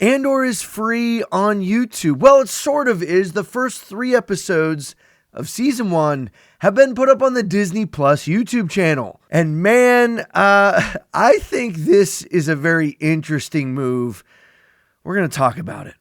Andor is free on YouTube. Well, it sort of is. The first 3 episodes of season 1 have been put up on the Disney Plus YouTube channel. And man, I think this is a very interesting move. We're going to talk about it.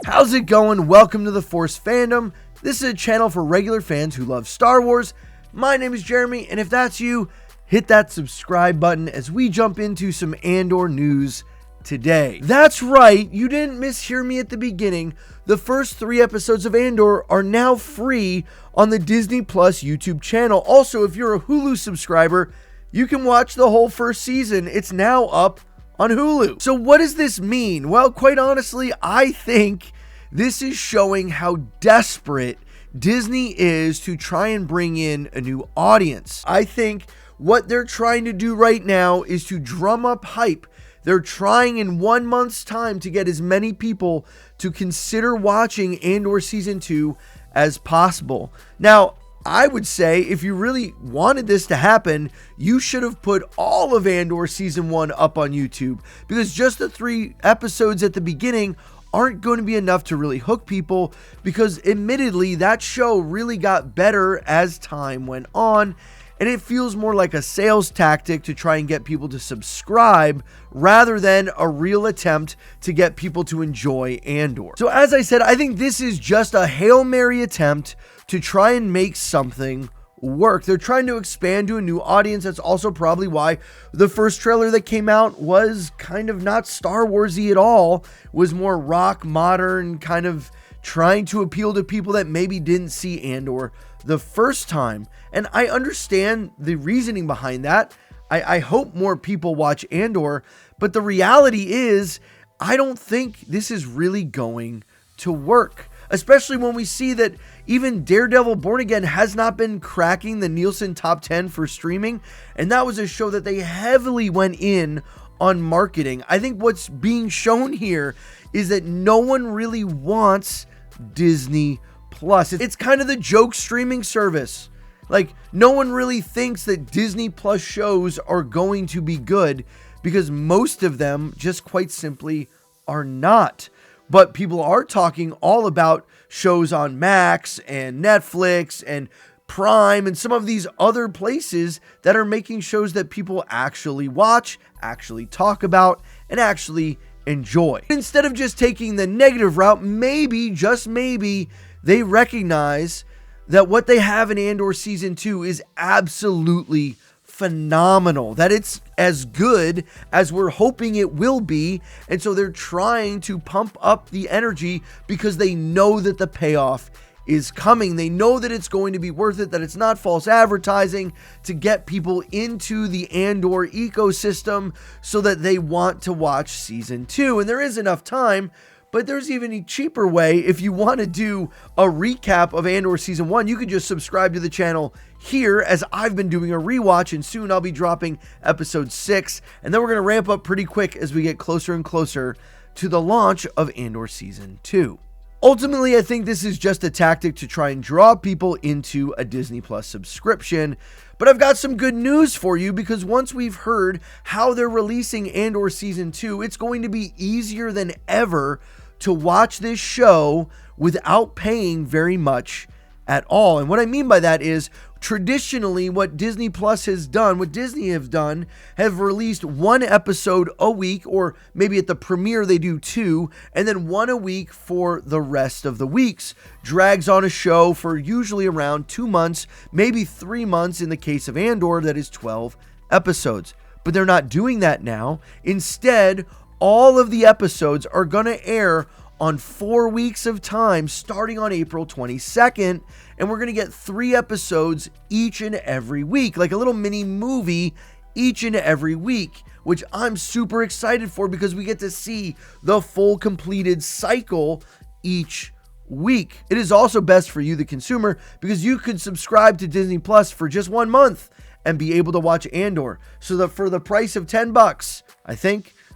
How's it going? Welcome to the Force Fandom. This is a channel for regular fans who love Star Wars. My name is Jeremy, and if that's you, hit that subscribe button as we jump into some Andor news today. That's right, you didn't mishear me at the beginning. The first 3 episodes of Andor are now free on the Disney Plus YouTube channel. Also, if you're a Hulu subscriber, you can watch the whole first season. It's now up on Hulu. So what does this mean? Well, quite honestly, I think this is showing how desperate Disney is to try and bring in a new audience. I think what they're trying to do right now is to drum up hype. They're trying in 1 month's time to get as many people to consider watching Andor Season 2 as possible. Now, I would say if you really wanted this to happen, you should have put all of Andor Season 1 up on YouTube, because just the 3 episodes at the beginning aren't going to be enough to really hook people, because admittedly that show really got better as time went on. And it feels more like a sales tactic to try and get people to subscribe rather than a real attempt to get people to enjoy Andor. So as I said, I think this is just a Hail Mary attempt to try and make something work. They're trying to expand to a new audience. That's also probably why the first trailer that came out was kind of not Star Wars-y at all. It was more rock, modern, kind of trying to appeal to people that maybe didn't see Andor the first time. And I understand the reasoning behind that. I hope more people watch Andor, but the reality is, I don't think this is really going to work. Especially when we see that even Daredevil Born Again has not been cracking the Nielsen top 10 for streaming. And that was a show that they heavily went in on marketing. I think what's being shown here is that no one really wants Disney Plus. It's kind of the joke streaming service. Like, no one really thinks that Disney Plus shows are going to be good, because most of them just quite simply are not. But people are talking all about shows on Max and Netflix and Prime and some of these other places that are making shows that people actually watch, actually talk about, and actually enjoy. Instead of just taking the negative route, maybe, just maybe, they recognize that what they have in Andor Season 2 is absolutely phenomenal, that it's as good as we're hoping it will be, and so they're trying to pump up the energy because they know that the payoff is coming. They know that it's going to be worth it, that it's not false advertising to get people into the Andor ecosystem so that they want to watch Season 2. And there is enough time. But there's even a cheaper way. If you want to do a recap of Andor Season 1, you can just subscribe to the channel here, as I've been doing a rewatch, and soon I'll be dropping episode 6. And then we're going to ramp up pretty quick as we get closer and closer to the launch of Andor Season 2. Ultimately, I think this is just a tactic to try and draw people into a Disney Plus subscription. But I've got some good news for you, because once we've heard how they're releasing Andor Season 2, it's going to be easier than ever to watch this show without paying very much at all. And what I mean by that is, traditionally what Disney Plus has done, what Disney have done, have released 1 episode a week, or maybe at the premiere they do 2, and then 1 a week for the rest of the weeks. Drags on a show for usually around 2 months, maybe 3 months in the case of Andor, that is 12 episodes. But they're not doing that now. Instead, all of the episodes are going to air on 4 weeks of time, starting on April 22nd, and we're going to get 3 episodes each and every week, like a little mini movie each and every week, which I'm super excited for, because we get to see the full completed cycle each week. It is also best for you, the consumer, because you could subscribe to Disney Plus for just 1 month and be able to watch Andor. So that for the price of $10,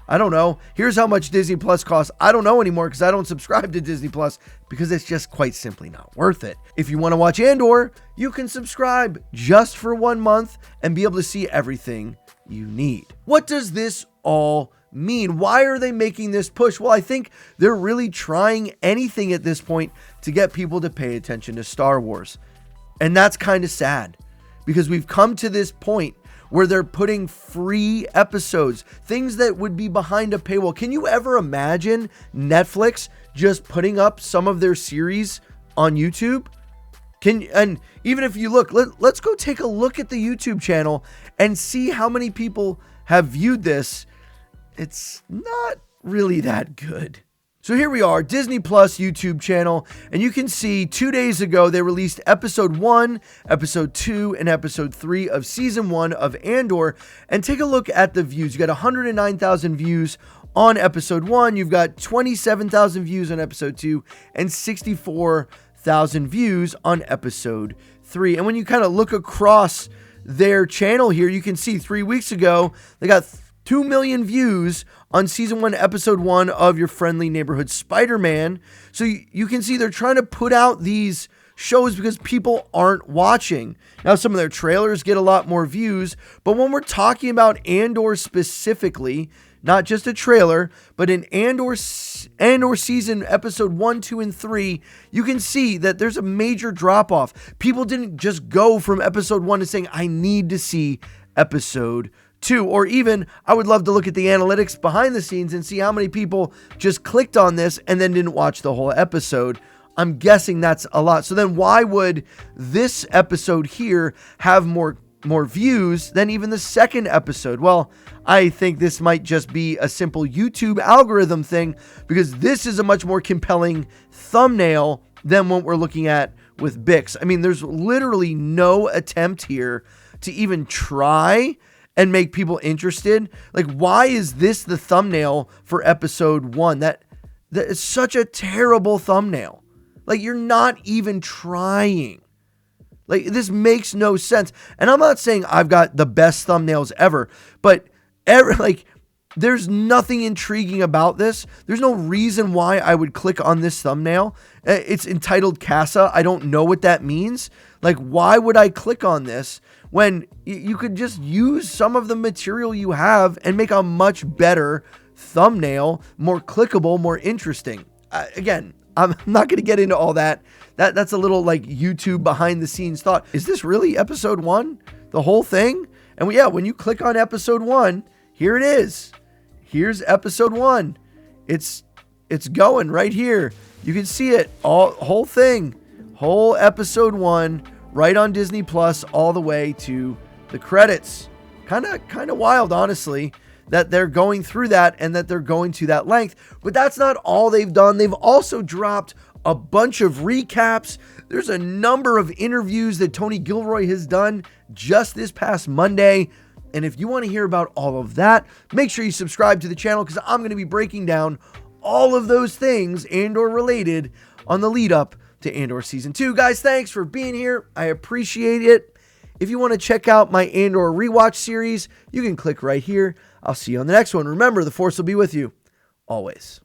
I don't know. Here's how much Disney Plus costs. I don't know anymore, because I don't subscribe to Disney Plus, because it's just quite simply not worth it. If you want to watch Andor, you can subscribe just for 1 month and be able to see everything you need. What does this all mean? Why are they making this push? Well, I think they're really trying anything at this point to get people to pay attention to Star Wars. And that's kind of sad because we've come to this point where they're putting free episodes, things that would be behind a paywall. Can you ever imagine Netflix just putting up some of their series on YouTube? And even if you look, let's go take a look at the YouTube channel and see how many people have viewed this. It's not really that good. So here we are, Disney Plus YouTube channel, and you can see 2 days ago they released episode 1, episode 2, and episode 3 of season 1 of Andor. And take a look at the views. You got 109,000 views on episode 1, you've got 27,000 views on episode 2, and 64,000 views on episode 3. And when you kind of look across their channel here, you can see 3 weeks ago they got 2 million views on season 1, episode 1 of Your Friendly Neighborhood Spider-Man. So you can see they're trying to put out these shows because people aren't watching. Now, some of their trailers get a lot more views, but when we're talking about Andor specifically, not just a trailer, but in Andor season episode 1, 2, and 3, you can see that there's a major drop-off. People didn't just go from episode 1 to saying, I need to see episode 2, or even I would love to look at the analytics behind the scenes and see how many people just clicked on this and then didn't watch the whole episode. I'm guessing that's a lot. So then why would this episode here have more views than even the second episode? Well, I think this might just be a simple YouTube algorithm thing because this is a much more compelling thumbnail than what we're looking at with Bix. I mean, there's literally no attempt here to even try and make people interested. Like, why is this the thumbnail for episode 1? That is such a terrible thumbnail. Like, you're not even trying. Like, this makes no sense. And I'm not saying I've got the best thumbnails ever, but there's nothing intriguing about this. There's no reason why I would click on this thumbnail. It's entitled Casa. I don't know what that means. Like, why would I click on this when you could just use some of the material you have and make a much better thumbnail, more clickable, more interesting? Again, I'm not going to get into all that. That's a little like YouTube behind the scenes thought. Is this really episode 1? The whole thing? And when you click on episode 1, here it is. Here's episode 1. It's going right here. You can see it, whole thing, whole episode 1, right on Disney Plus, all the way to the credits. Kind of wild, honestly, that they're going through that and that they're going to that length. But that's not all they've done. They've also dropped a bunch of recaps. There's a number of interviews that Tony Gilroy has done just this past Monday. And if you want to hear about all of that, make sure you subscribe to the channel because I'm going to be breaking down all of those things Andor related on the lead up to Andor Season 2. Guys, thanks for being here. I appreciate it. If you want to check out my Andor rewatch series, you can click right here. I'll see you on the next one. Remember, the Force will be with you always.